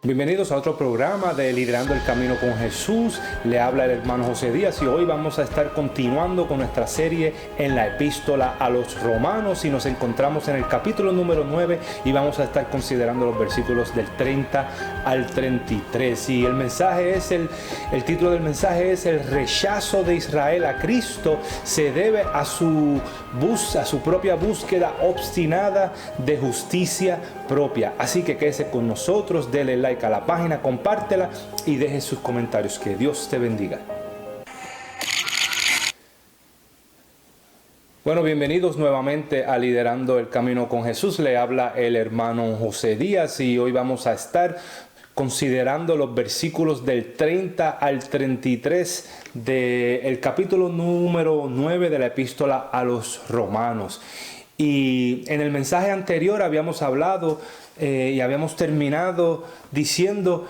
Bienvenidos a otro programa de Liderando el Camino con Jesús. Le habla el hermano José Díaz y hoy vamos a estar continuando con nuestra serie en la epístola a los Romanos y nos encontramos en el capítulo número 9 y vamos a estar considerando los versículos del 30 al 33. Y el mensaje es el título del mensaje es: el rechazo de Israel a Cristo se debe a su propia búsqueda obstinada de justicia propia. Así que quédese con nosotros, dele like a la página, compártela y deje sus comentarios. Que Dios te bendiga. Bueno, bienvenidos nuevamente a Liderando el Camino con Jesús. Le habla el hermano José Díaz y hoy vamos a estar considerando los versículos del 30 al 33 del capítulo número 9 de la epístola a los Romanos. Y en el mensaje anterior habíamos hablado y habíamos terminado diciendo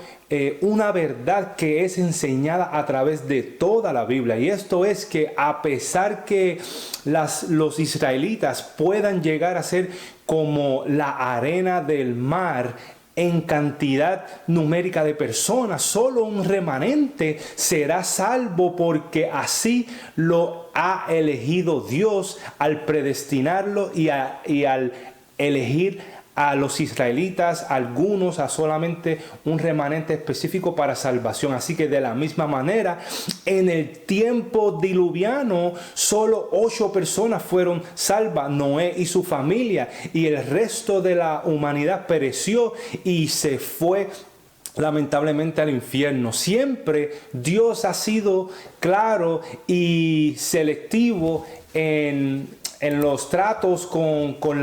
una verdad que es enseñada a través de toda la Biblia. Y esto es que a pesar que los israelitas puedan llegar a ser como la arena del mar en cantidad numérica de personas, solo un remanente será salvo, porque así lo ha elegido Dios al predestinarlo y al elegir a los israelitas, algunos a solamente un remanente específico para salvación. Así que de la misma manera, en el tiempo diluviano, solo 8 personas fueron salvas: Noé y su familia, y el resto de la humanidad pereció y se fue lamentablemente al infierno. Siempre Dios ha sido claro y selectivo en los tratos con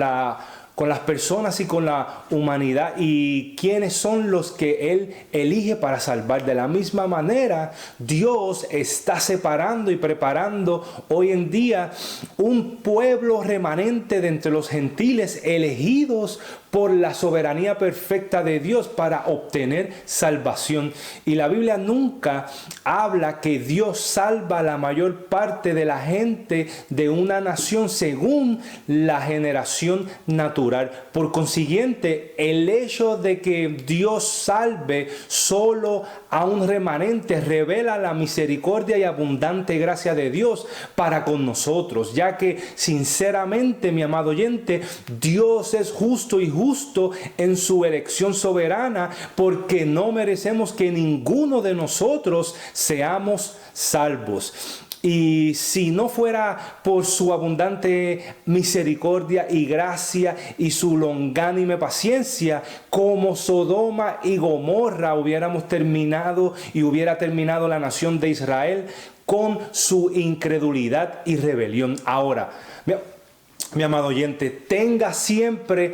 las personas y con la humanidad, y quiénes son los que Él elige para salvar. De la misma manera, Dios está separando y preparando hoy en día un pueblo remanente de entre los gentiles, elegidos por la soberanía perfecta de Dios para obtener salvación. Y la Biblia nunca habla que Dios salva a la mayor parte de la gente de una nación según la generación natural. Por consiguiente, el hecho de que Dios salve solo a un remanente revela la misericordia y abundante gracia de Dios para con nosotros, ya que sinceramente, mi amado oyente, Dios es justo en su elección soberana, porque no merecemos que ninguno de nosotros seamos salvos. Y si no fuera por su abundante misericordia y gracia y su longánime paciencia, como Sodoma y Gomorra hubiera terminado la nación de Israel con su incredulidad y rebelión. Ahora, mi amado oyente, tenga siempre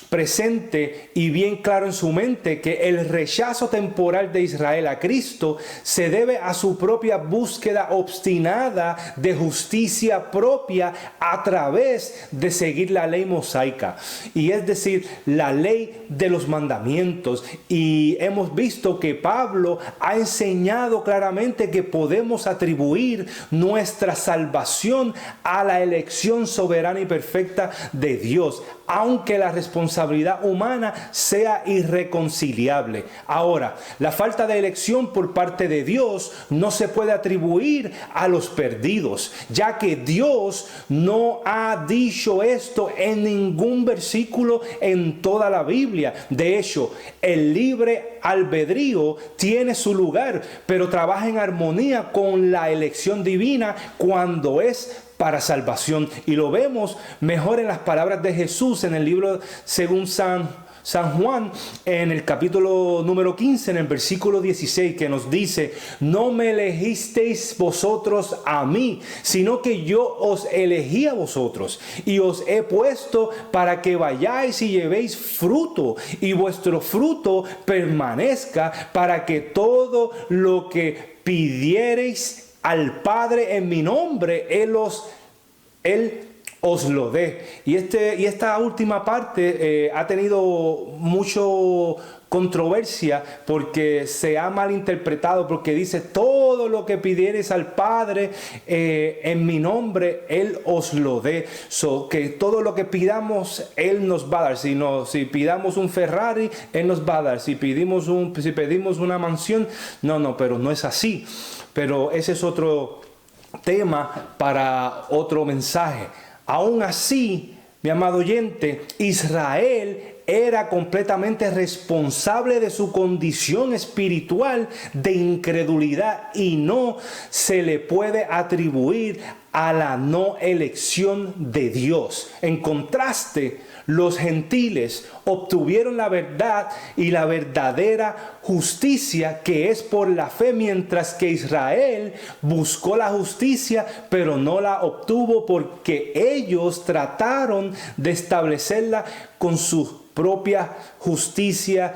presente y bien claro en su mente que el rechazo temporal de Israel a Cristo se debe a su propia búsqueda obstinada de justicia propia a través de seguir la ley mosaica, y es decir, la ley de los mandamientos. Y hemos visto que Pablo ha enseñado claramente que podemos atribuir nuestra salvación a la elección soberana y perfecta de Dios, aunque la responsabilidad humana sea irreconciliable. Ahora, la falta de elección por parte de Dios no se puede atribuir a los perdidos, ya que Dios no ha dicho esto en ningún versículo en toda la Biblia. De hecho, el libre albedrío tiene su lugar, pero trabaja en armonía con la elección divina cuando es para salvación. Y lo vemos mejor en las palabras de Jesús en el libro según San Juan, en el capítulo número 15, en el versículo 16, que nos dice: no me elegisteis vosotros a mí, sino que yo os elegí a vosotros y os he puesto para que vayáis y llevéis fruto, y vuestro fruto permanezca, para que todo lo que pidiereis al Padre en mi nombre, Él os lo dé. Y esta última parte ha tenido mucho controversia porque se ha malinterpretado, porque dice: todo lo que pidiereis al Padre en mi nombre, Él os lo dé. Que todo lo que pidamos, Él nos va a dar. Si pidamos un Ferrari, Él nos va a dar. Si pedimos una mansión, pero no es así. Pero ese es otro tema para otro mensaje. Aún así, mi amado oyente, Israel era completamente responsable de su condición espiritual de incredulidad y no se le puede atribuir a la no elección de Dios. En contraste, los gentiles obtuvieron la verdad y la verdadera justicia, que es por la fe, mientras que Israel buscó la justicia, pero no la obtuvo porque ellos trataron de establecerla con su propia justicia,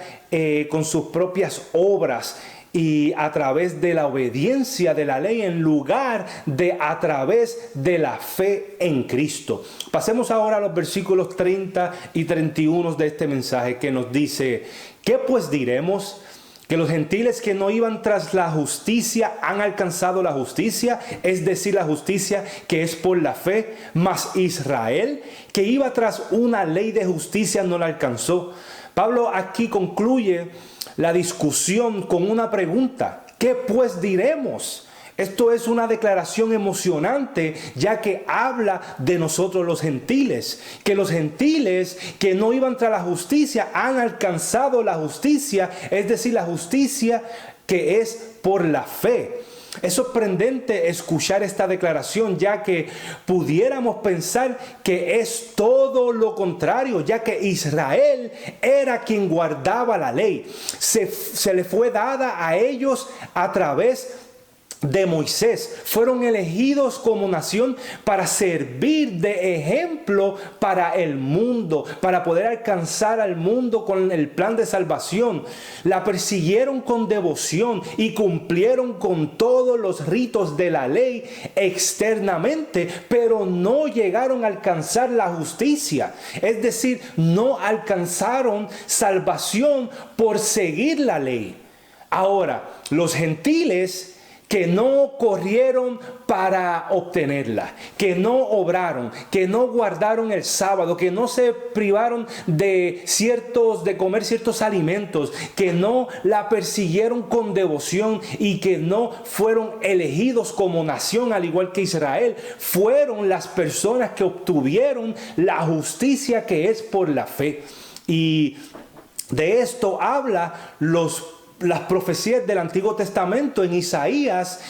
con sus propias obras y a través de la obediencia de la ley, en lugar de a través de la fe en Cristo. Pasemos ahora a los versículos 30 y 31 de este mensaje, que nos dice: ¿qué pues diremos? ¿Que los gentiles que no iban tras la justicia han alcanzado la justicia? Es decir, la justicia que es por la fe. Mas Israel, que iba tras una ley de justicia, no la alcanzó. Pablo aquí concluye la discusión con una pregunta: ¿qué pues diremos? Esto es una declaración emocionante, ya que habla de nosotros los gentiles, que los gentiles que no iban tras la justicia han alcanzado la justicia, es decir, la justicia que es por la fe. Es sorprendente escuchar esta declaración, ya que pudiéramos pensar que es todo lo contrario, ya que Israel era quien guardaba la ley. Se le fue dada a ellos a través de Moisés. Fueron elegidos como nación para servir de ejemplo para el mundo, para poder alcanzar al mundo con el plan de salvación. La persiguieron con devoción y cumplieron con todos los ritos de la ley externamente, pero no llegaron a alcanzar la justicia. Es decir, no alcanzaron salvación por seguir la ley. Ahora, los gentiles que no corrieron para obtenerla, que no obraron, que no guardaron el sábado, que no se privaron de comer ciertos alimentos, que no la persiguieron con devoción y que no fueron elegidos como nación, al igual que Israel, fueron las personas que obtuvieron la justicia que es por la fe. Y de esto habla las profecías del Antiguo Testamento en Isaías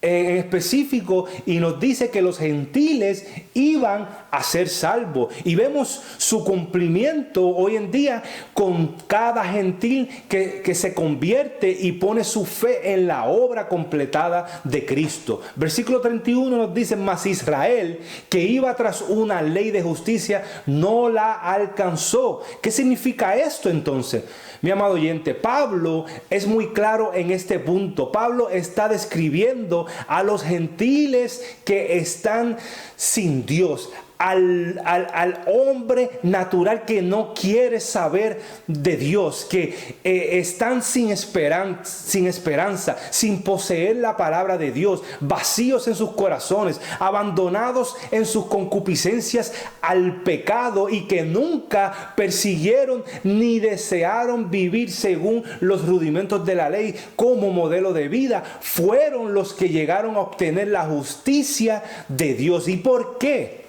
en específico, y nos dice que los gentiles iban a ser salvos, y vemos su cumplimiento hoy en día con cada gentil que se convierte y pone su fe en la obra completada de Cristo. Versículo 31 nos dice: mas Israel, que iba tras una ley de justicia, no la alcanzó. ¿Qué significa esto entonces? Mi amado oyente, Pablo es muy claro en este punto. Pablo está describiendo a los gentiles que están sin Dios, al hombre natural que no quiere saber de Dios, que están sin esperanza, sin poseer la palabra de Dios, vacíos en sus corazones, abandonados en sus concupiscencias al pecado, y que nunca persiguieron ni desearon vivir según los rudimentos de la ley como modelo de vida. Fueron los que llegaron a obtener la justicia de Dios. ¿Y por qué?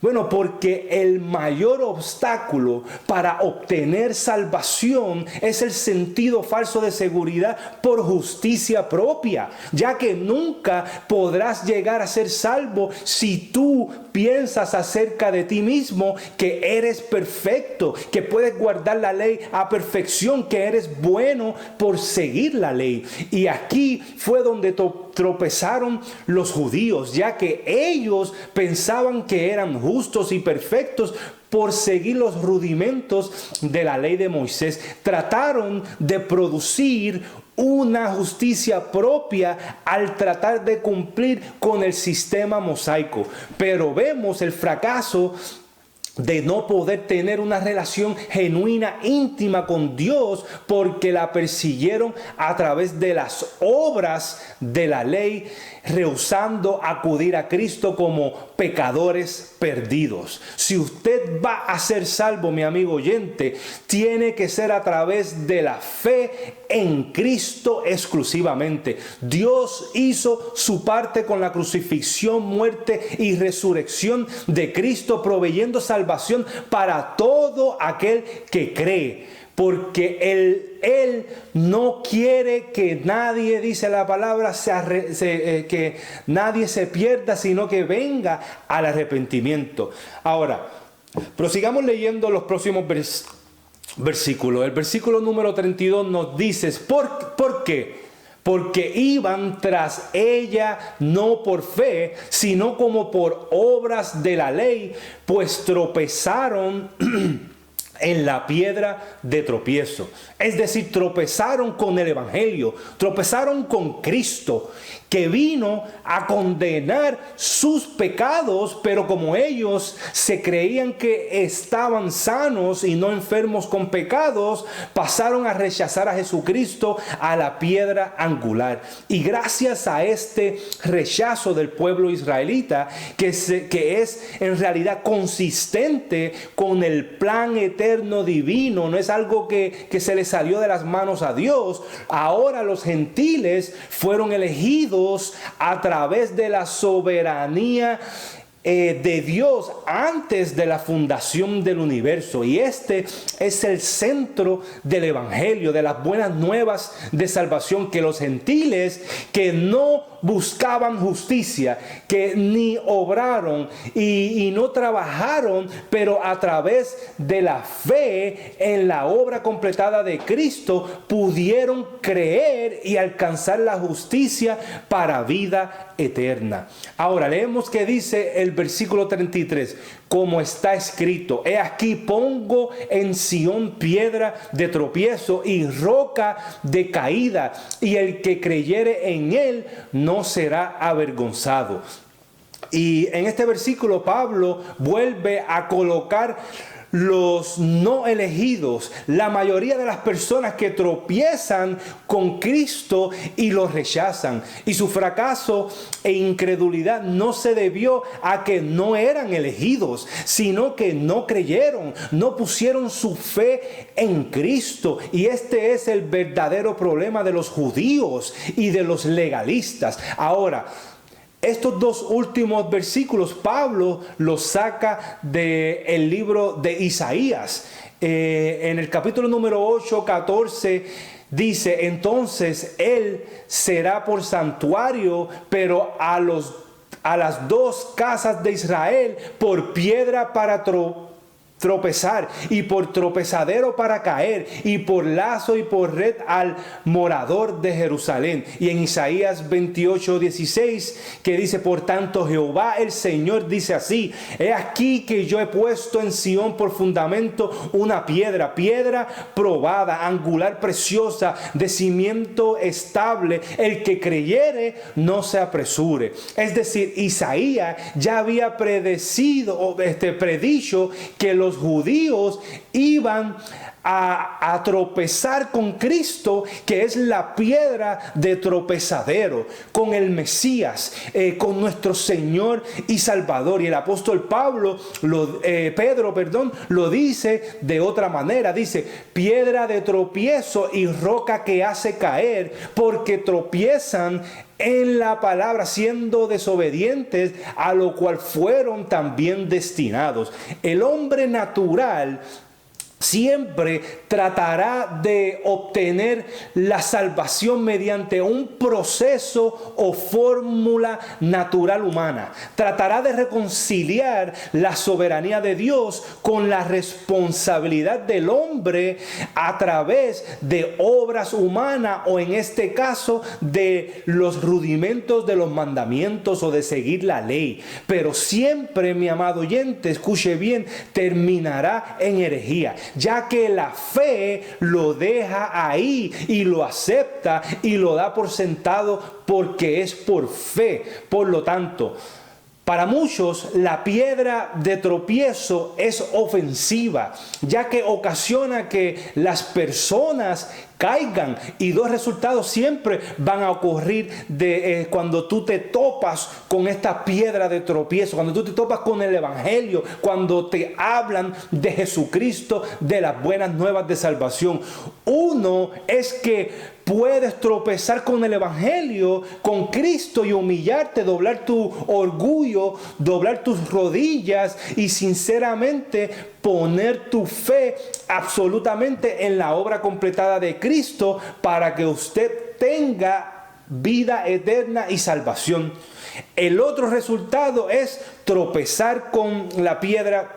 Bueno, porque el mayor obstáculo para obtener salvación es el sentido falso de seguridad por justicia propia, ya que nunca podrás llegar a ser salvo si tú piensas acerca de ti mismo que eres perfecto, que puedes guardar la ley a perfección, que eres bueno por seguir la ley. Y aquí fue donde tropezaron los judíos, ya que ellos pensaban que eran justos y perfectos por seguir los rudimentos de la ley de Moisés. Trataron de producir una justicia propia al tratar de cumplir con el sistema mosaico. Pero vemos el fracaso de no poder tener una relación genuina, íntima con Dios, porque la persiguieron a través de las obras de la ley, rehusando acudir a Cristo como pecadores perdidos. Si usted va a ser salvo, mi amigo oyente, tiene que ser a través de la fe en Cristo exclusivamente. Dios hizo su parte con la crucifixión, muerte y resurrección de Cristo, proveyendo salvación para todo aquel que cree. Porque Él no quiere que nadie, dice la palabra, que nadie se pierda, sino que venga al arrepentimiento. Ahora, prosigamos leyendo los próximos versículos. El versículo número 32 nos dice, ¿por qué? Porque iban tras ella no por fe, sino como por obras de la ley, pues tropezaron en la piedra de tropiezo. Es decir, tropezaron con el Evangelio, tropezaron con Cristo, que vino a condenar sus pecados, pero como ellos se creían que estaban sanos y no enfermos con pecados, pasaron a rechazar a Jesucristo, a la piedra angular. Y gracias a este rechazo del pueblo israelita, que es en realidad consistente con el plan eterno divino, no es algo que se le salió de las manos a Dios. Ahora los gentiles fueron elegidos a través de la soberanía de Dios antes de la fundación del universo. Y este es el centro del Evangelio, de las buenas nuevas de salvación, que los gentiles que no buscaban justicia, que ni obraron y no trabajaron, pero a través de la fe en la obra completada de Cristo, pudieron creer y alcanzar la justicia para vida eterna. Ahora leemos que dice el versículo 33, como está escrito: he aquí pongo en Sión piedra de tropiezo y roca de caída, y el que creyere en él no será avergonzado. Y en este versículo Pablo vuelve a colocar los no elegidos, la mayoría de las personas que tropiezan con Cristo y lo rechazan. Y su fracaso e incredulidad no se debió a que no eran elegidos, sino que no creyeron, no pusieron su fe en Cristo. Y este es el verdadero problema de los judíos y de los legalistas. Ahora, estos dos últimos versículos Pablo los saca del libro de Isaías. En el capítulo número 8, 14 dice: entonces él será por santuario, pero a las dos casas de Israel por piedra para tropezar, y por tropezadero para caer, y por lazo y por red al morador de Jerusalén. Y en Isaías 28, 16, que dice: por tanto Jehová el Señor dice así: he aquí que yo he puesto en Sión por fundamento una piedra probada, angular, preciosa, de cimiento estable. El que creyere no se apresure. Es decir, Isaías ya había predicho que los judíos iban a tropezar con Cristo, que es la piedra de tropezadero, con el Mesías, con nuestro Señor y Salvador. Y el apóstol Pedro lo dice de otra manera. Dice: piedra de tropiezo y roca que hace caer, porque tropiezan en la palabra, siendo desobedientes, a lo cual fueron también destinados. El hombre natural siempre tratará de obtener la salvación mediante un proceso o fórmula natural humana. Tratará de reconciliar la soberanía de Dios con la responsabilidad del hombre a través de obras humanas, o en este caso de los rudimentos de los mandamientos o de seguir la ley. Pero siempre, mi amado oyente, escuche bien, terminará en herejía. ya que la fe lo deja ahí y lo acepta y lo da por sentado porque es por fe. Por lo tanto, para muchos la piedra de tropiezo es ofensiva, ya que ocasiona que las personas caigan, y dos resultados siempre van a ocurrir cuando tú te topas con esta piedra de tropiezo, cuando tú te topas con el Evangelio, cuando te hablan de Jesucristo, de las buenas nuevas de salvación. Uno es que puedes tropezar con el Evangelio, con Cristo, y humillarte, doblar tu orgullo, doblar tus rodillas y sinceramente poner tu fe absolutamente en la obra completada de Cristo para que usted tenga vida eterna y salvación. El otro resultado es tropezar con la piedra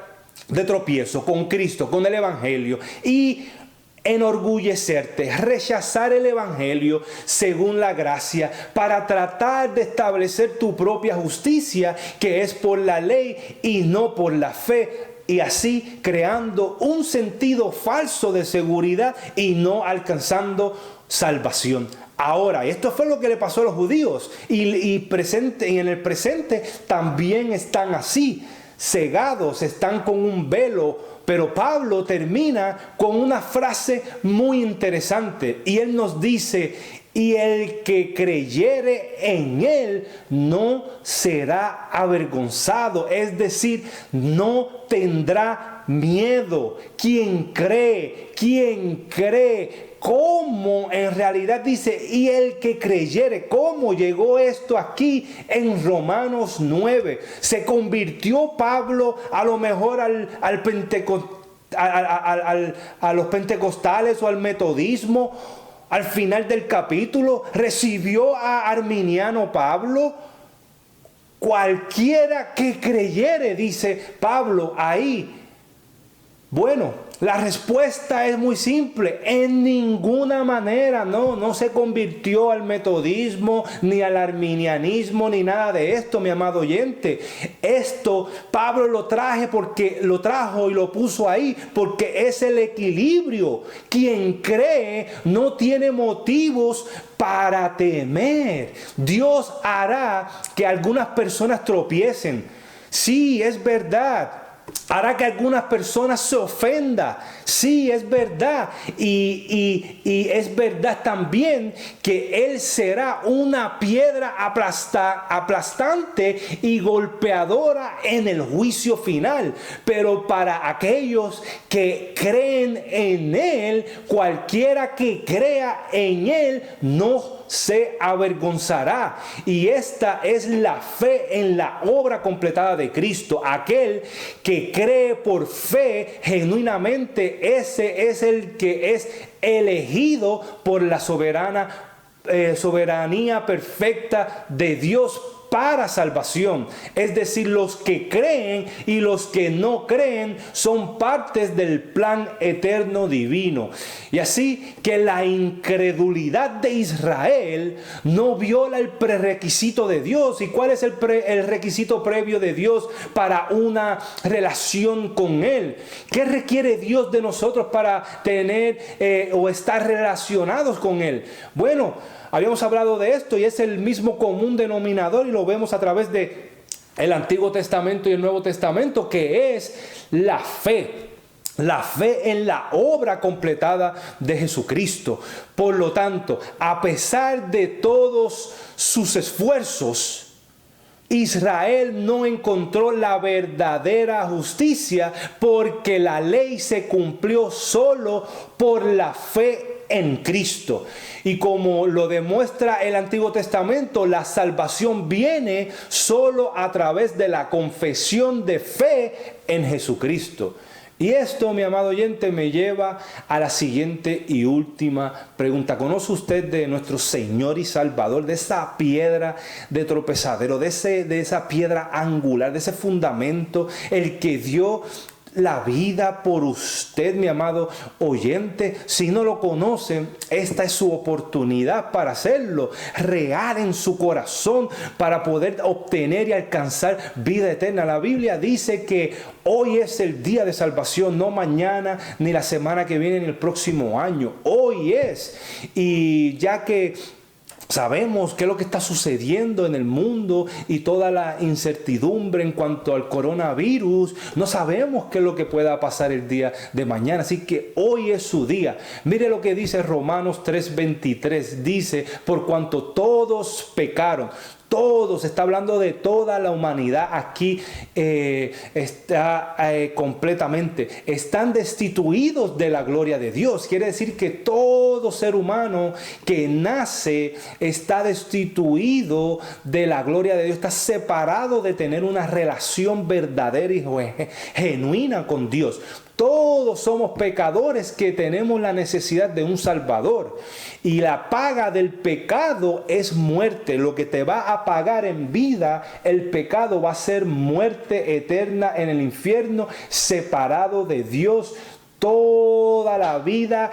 de tropiezo, con Cristo, con el Evangelio, y enorgullecerte, rechazar el Evangelio según la gracia para tratar de establecer tu propia justicia, que es por la ley y no por la fe, y así creando un sentido falso de seguridad y no alcanzando salvación. Ahora, esto fue lo que le pasó a los judíos, y en el presente también están así, cegados, están con un velo. Pero Pablo termina con una frase muy interesante, y él nos dice: y el que creyere en él no será avergonzado, es decir, no tendrá miedo. ¿Quién cree? ¿Cómo? En realidad dice, y el que creyere. ¿Cómo llegó esto aquí en Romanos 9? Se convirtió Pablo a lo mejor a los pentecostales o al metodismo. Al final del capítulo, recibió a Arminiano Pablo. Cualquiera que creyere, dice Pablo ahí. Bueno, la respuesta es muy simple: en ninguna manera. No se convirtió al metodismo, ni al arminianismo, ni nada de esto, mi amado oyente. Esto Pablo lo trajo y lo puso ahí porque es el equilibrio. Quien cree no tiene motivos para temer. Dios hará que algunas personas tropiecen. Sí, es verdad. Hará que algunas personas se ofendan. Sí, es verdad. Y es verdad también que Él será una piedra aplastante y golpeadora en el juicio final. Pero para aquellos que creen en Él, cualquiera que crea en Él no se avergonzará. Y esta es la fe en la obra completada de Cristo. Aquel que cree por fe genuinamente, ese es el que es elegido por la soberanía perfecta de Dios para salvación. Es decir, los que creen y los que no creen son partes del plan eterno divino. Y así que la incredulidad de Israel no viola el prerequisito de Dios. ¿Y cuál es el requisito previo de Dios para una relación con Él? ¿Qué requiere Dios de nosotros para tener o estar relacionados con Él? Bueno, habíamos hablado de esto y es el mismo común denominador, y lo vemos a través de el Antiguo Testamento y el Nuevo Testamento, que es la fe. La fe en la obra completada de Jesucristo. Por lo tanto, a pesar de todos sus esfuerzos, Israel no encontró la verdadera justicia, porque la ley se cumplió solo por la fe en Cristo. Y como lo demuestra el Antiguo Testamento, la salvación viene solo a través de la confesión de fe en Jesucristo. Y esto, mi amado oyente, me lleva a la siguiente y última pregunta. ¿Conoce usted de nuestro Señor y Salvador, de esa piedra de tropezadero, de esa piedra angular, de ese fundamento, el que dio la vida por usted, mi amado oyente. Si no lo conocen, esta es su oportunidad para hacerlo real en su corazón, para poder obtener y alcanzar vida eterna. La Biblia dice que hoy es el día de salvación, no mañana, ni la semana que viene, ni el próximo año. Hoy es. Y ya que sabemos qué es lo que está sucediendo en el mundo y toda la incertidumbre en cuanto al coronavirus, no sabemos qué es lo que pueda pasar el día de mañana. Así que hoy es su día. Mire lo que dice Romanos 3:23. Dice, por cuanto todos pecaron. Todos, está hablando de toda la humanidad aquí, está completamente, están destituidos de la gloria de Dios. Quiere decir que todo ser humano que nace está destituido de la gloria de Dios, está separado de tener una relación verdadera y genuina con Dios. Todos somos pecadores que tenemos la necesidad de un Salvador. Y la paga del pecado es muerte. Lo que te va a pagar en vida, el pecado va a ser muerte eterna en el infierno, separado de Dios toda la vida.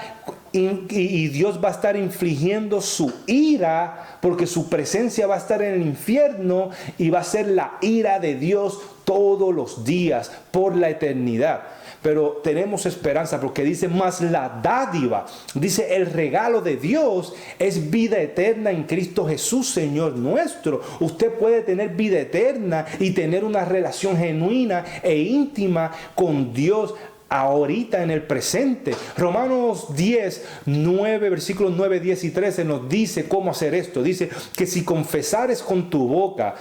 Y Dios va a estar infligiendo su ira, porque su presencia va a estar en el infierno y va a ser la ira de Dios todos los días por la eternidad. Pero tenemos esperanza porque dice, más la dádiva, dice, el regalo de Dios es vida eterna en Cristo Jesús, Señor nuestro. Usted puede tener vida eterna y tener una relación genuina e íntima con Dios ahorita en el presente. Romanos 10, 9, versículos 9, 10 y 13 nos dice cómo hacer esto. Dice que si confesares con tu boca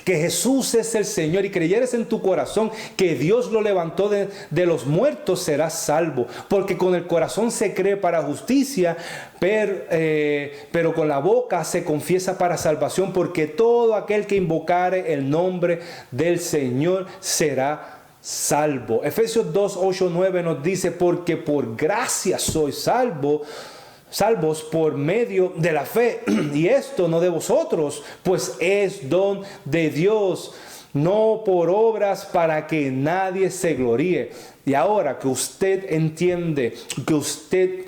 que Jesús es el Señor y creyeres en tu corazón que Dios lo levantó de los muertos, serás salvo. Porque con el corazón se cree para justicia, pero con la boca se confiesa para salvación. Porque todo aquel que invocare el nombre del Señor será salvo. Efesios 2, 8, 9 nos dice, porque por gracia sois salvos por medio de la fe, y esto no de vosotros, pues es don de Dios, no por obras, para que nadie se gloríe. Y ahora que usted entiende que usted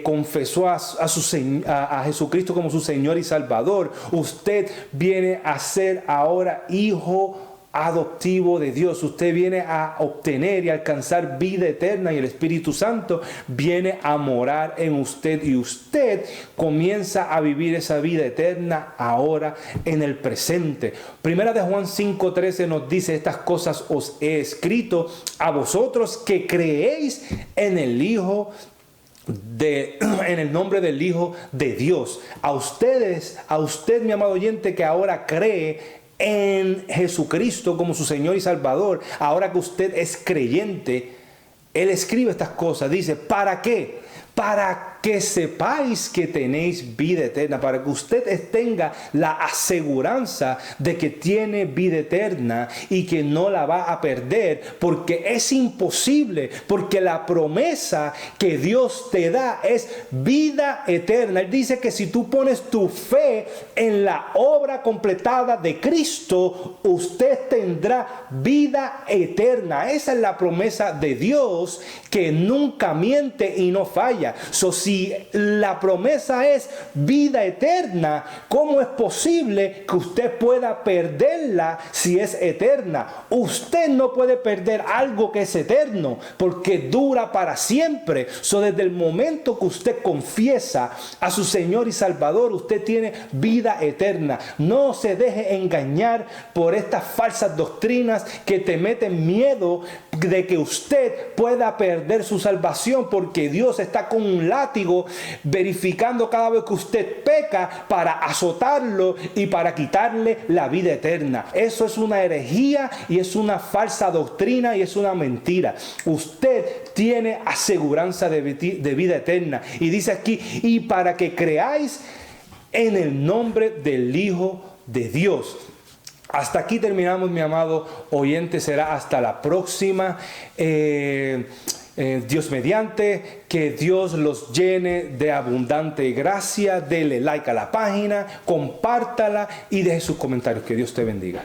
confesó a Jesucristo como su Señor y Salvador, usted viene a ser ahora hijo adoptivo de Dios. Usted viene a obtener y alcanzar vida eterna, y el Espíritu Santo viene a morar en usted, y usted comienza a vivir esa vida eterna ahora en el presente. Primera de Juan 5:13 nos dice, estas cosas os he escrito a vosotros que creéis en el Hijo en el nombre del Hijo de Dios. A usted, mi amado oyente, que ahora cree en Jesucristo como su Señor y Salvador, ahora que usted es creyente, Él escribe estas cosas. Dice, ¿para qué? Para que sepáis que tenéis vida eterna, para que usted tenga la aseguranza de que tiene vida eterna y que no la va a perder, porque es imposible, porque la promesa que Dios te da es vida eterna. Él dice que si tú pones tu fe en la obra completada de Cristo, usted tendrá vida eterna. Esa es la promesa de Dios, que nunca miente y no falla. Si la promesa es vida eterna, ¿cómo es posible que usted pueda perderla si es eterna? Usted no puede perder algo que es eterno, porque dura para siempre. Desde el momento que usted confiesa a su Señor y Salvador, usted tiene vida eterna. No se deje engañar por estas falsas doctrinas que te meten miedo de que usted pueda perder su salvación, porque Dios está con un látigo verificando cada vez que usted peca para azotarlo y para quitarle la vida eterna. Eso es una herejía y es una falsa doctrina y es una mentira. Usted tiene aseguranza de vida eterna, y dice aquí, y para que creáis en el nombre del Hijo de Dios. Hasta aquí terminamos, mi amado oyente. Será hasta la próxima. Dios mediante, que Dios los llene de abundante gracia. Dele like a la página, compártala y deje sus comentarios. Que Dios te bendiga.